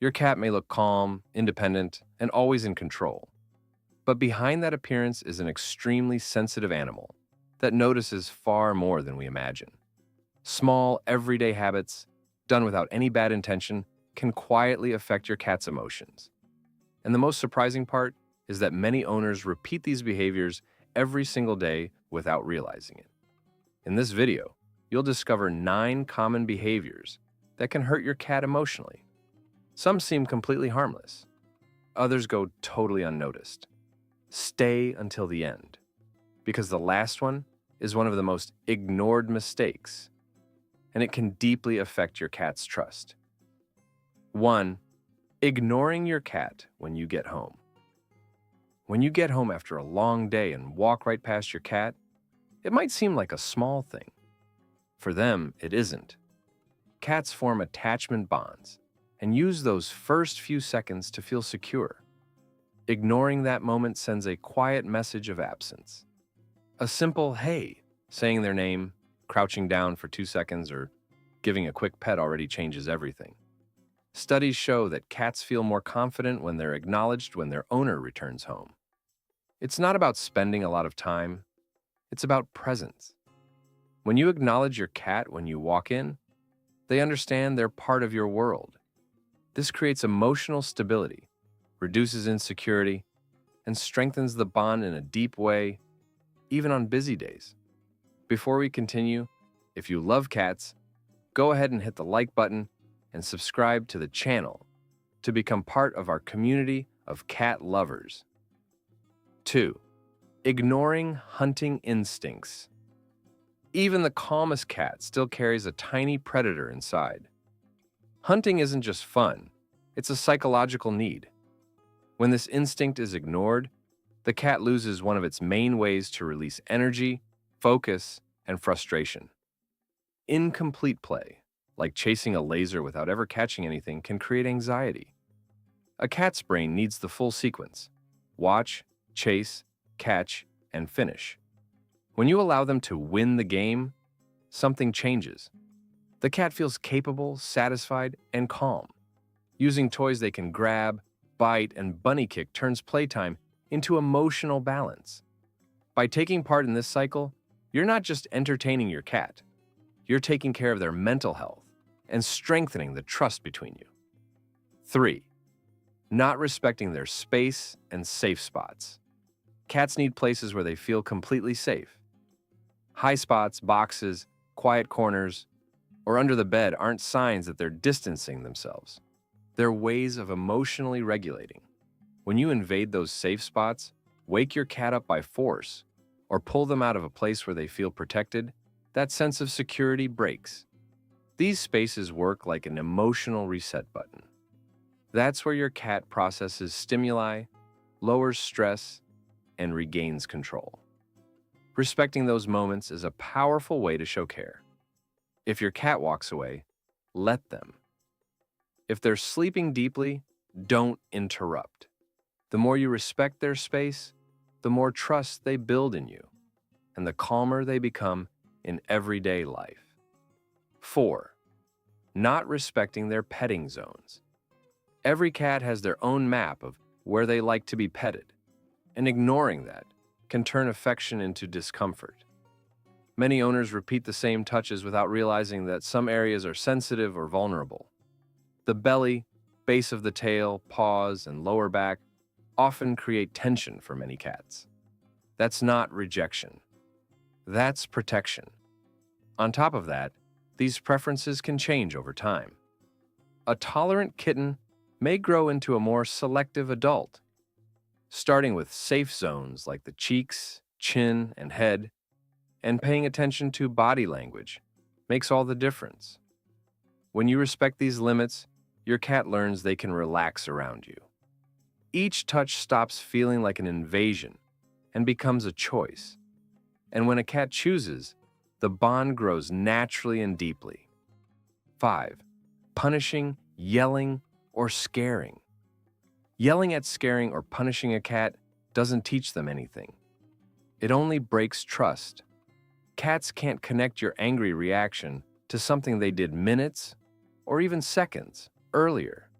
Your cat may look calm, independent, and always in control. But behind that appearance is an extremely sensitive animal that notices far more than we imagine. Small, everyday habits, done without any bad intention, can quietly affect your cat's emotions. And the most surprising part is that many owners repeat these behaviors every single day without realizing it. In this video, you'll discover 9 common behaviors that can hurt your cat emotionally. Some seem completely harmless. Others go totally unnoticed. Stay until the end, because the last one is one of the most ignored mistakes, and it can deeply affect your cat's trust. 1. Ignoring your cat when you get home. When you get home after a long day and walk right past your cat, it might seem like a small thing. For them, it isn't. Cats form attachment bonds and use those first few seconds to feel secure. Ignoring that moment sends a quiet message of absence. A simple hey, saying their name, crouching down for 2 seconds, or giving a quick pet already changes everything. Studies show that cats feel more confident when they're acknowledged when their owner returns home. It's not about spending a lot of time, it's about presence. When you acknowledge your cat when you walk in, they understand they're part of your world. This creates emotional stability, reduces insecurity, and strengthens the bond in a deep way, even on busy days. Before we continue, if you love cats, go ahead and hit the like button and subscribe to the channel to become part of our community of cat lovers. 2. Ignoring hunting instincts. Even the calmest cat still carries a tiny predator inside. Hunting isn't just fun, it's a psychological need. When this instinct is ignored, the cat loses one of its main ways to release energy, focus, and frustration. Incomplete play, like chasing a laser without ever catching anything, can create anxiety. A cat's brain needs the full sequence: watch, chase, catch, and finish. When you allow them to win the game, something changes. The cat feels capable, satisfied, and calm. Using toys they can grab, bite, and bunny kick turns playtime into emotional balance. By taking part in this cycle, you're not just entertaining your cat, you're taking care of their mental health and strengthening the trust between you. 3. Not respecting their space and safe spots. Cats need places where they feel completely safe. High spots, boxes, quiet corners, or under the bed aren't signs that they're distancing themselves. They're ways of emotionally regulating. When you invade those safe spots, wake your cat up by force, or pull them out of a place where they feel protected, that sense of security breaks. These spaces work like an emotional reset button. That's where your cat processes stimuli, lowers stress, and regains control. Respecting those moments is a powerful way to show care. If your cat walks away, let them. If they're sleeping deeply, don't interrupt. The more you respect their space, the more trust they build in you, and the calmer they become in everyday life. 4. Not respecting their petting zones. Every cat has their own map of where they like to be petted, and ignoring that can turn affection into discomfort. Many owners repeat the same touches without realizing that some areas are sensitive or vulnerable. The belly, base of the tail, paws, and lower back often create tension for many cats. That's not rejection. That's protection. On top of that, these preferences can change over time. A tolerant kitten may grow into a more selective adult, starting with safe zones like the cheeks, chin, and head, and paying attention to body language makes all the difference. When you respect these limits, your cat learns they can relax around you. Each touch stops feeling like an invasion and becomes a choice. And when a cat chooses, the bond grows naturally and deeply. 5. Punishing, yelling, or scaring. Yelling at, scaring, or punishing a cat doesn't teach them anything. It only breaks trust. Cats can't connect your angry reaction to something they did minutes or even seconds earlier.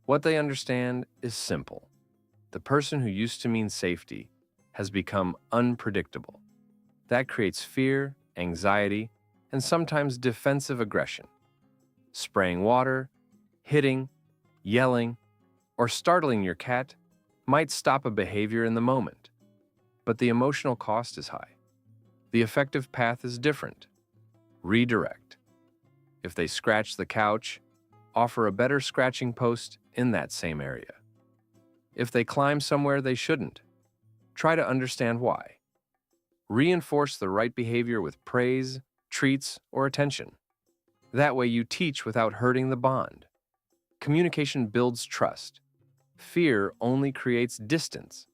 What they understand is simple. The person who used to mean safety has become unpredictable. That creates fear, anxiety, and sometimes defensive aggression. Spraying water, hitting, yelling, or startling your cat might stop a behavior in the moment, but the emotional cost is high. The effective path is different. Redirect. If they scratch the couch, offer a better scratching post in that same area. If they climb somewhere they shouldn't, try to understand why. Reinforce the right behavior with praise, treats, or attention. That way you teach without hurting the bond. Communication builds trust. Fear only creates distance.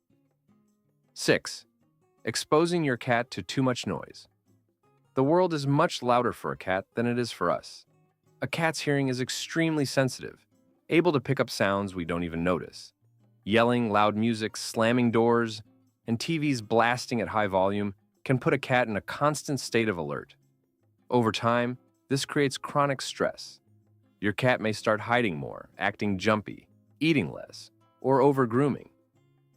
6. Exposing your cat to too much noise. The world is much louder for a cat than it is for us. A cat's hearing is extremely sensitive, able to pick up sounds we don't even notice. Yelling, loud music, slamming doors, and TVs blasting at high volume can put a cat in a constant state of alert. Over time, this creates chronic stress. Your cat may start hiding more, acting jumpy, eating less, or over-grooming.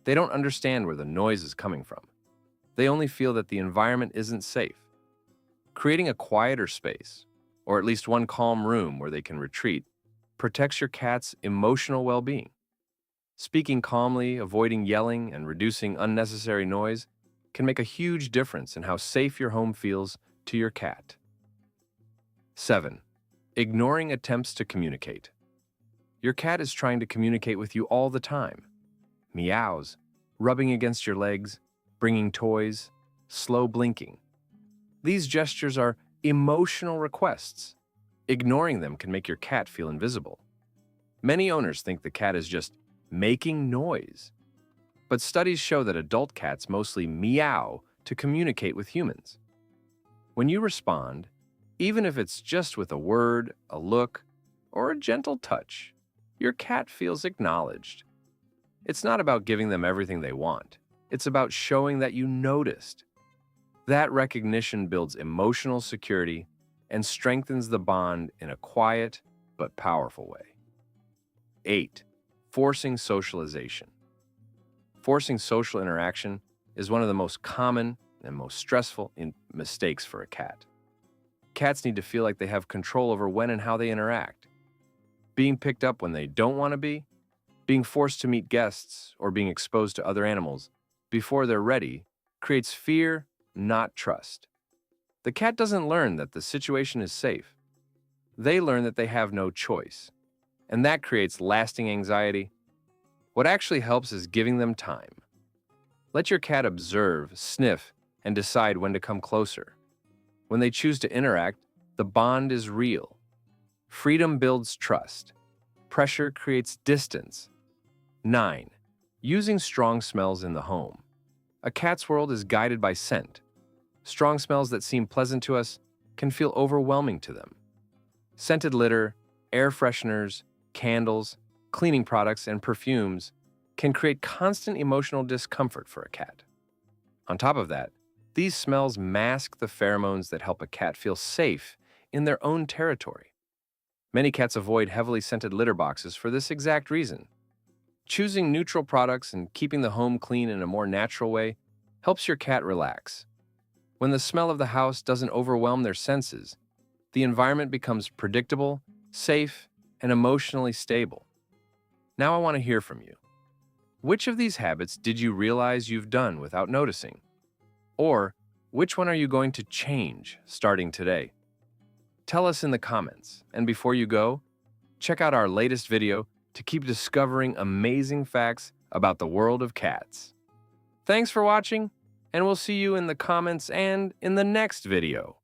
They don't understand where the noise is coming from. They only feel that the environment isn't safe. Creating a quieter space, or at least one calm room where they can retreat, protects your cat's emotional well-being. Speaking calmly, avoiding yelling, and reducing unnecessary noise can make a huge difference in how safe your home feels to your cat. 7. Ignoring attempts to communicate. Your cat is trying to communicate with you all the time. Meows, rubbing against your legs, bringing toys, slow blinking. These gestures are emotional requests. Ignoring them can make your cat feel invisible. Many owners think the cat is just making noise. But studies show that adult cats mostly meow to communicate with humans. When you respond, even if it's just with a word, a look, or a gentle touch, your cat feels acknowledged. It's not about giving them everything they want. It's about showing that you noticed. That recognition builds emotional security and strengthens the bond in a quiet but powerful way. 8. Forcing socialization. Forcing social interaction is one of the most common and most stressful mistakes for a cat. Cats need to feel like they have control over when and how they interact. Being picked up when they don't want to be, being forced to meet guests, or being exposed to other animals before they're ready creates fear, not trust. The cat doesn't learn that the situation is safe. They learn that they have no choice, and that creates lasting anxiety. What actually helps is giving them time. Let your cat observe, sniff, and decide when to come closer. When they choose to interact, the bond is real. Freedom builds trust. Pressure creates distance. 9. Using strong smells in the home. A cat's world is guided by scent. Strong smells that seem pleasant to us can feel overwhelming to them. Scented litter, air fresheners, candles, cleaning products, and perfumes can create constant emotional discomfort for a cat. On top of that, these smells mask the pheromones that help a cat feel safe in their own territory. Many cats avoid heavily scented litter boxes for this exact reason. Choosing neutral products and keeping the home clean in a more natural way helps your cat relax. When the smell of the house doesn't overwhelm their senses, the environment becomes predictable, safe, and emotionally stable. Now I want to hear from you. Which of these habits did you realize you've done without noticing? Or which one are you going to change starting today? Tell us in the comments, and before you go, check out our latest video to keep discovering amazing facts about the world of cats. Thanks for watching, and we'll see you in the comments and in the next video.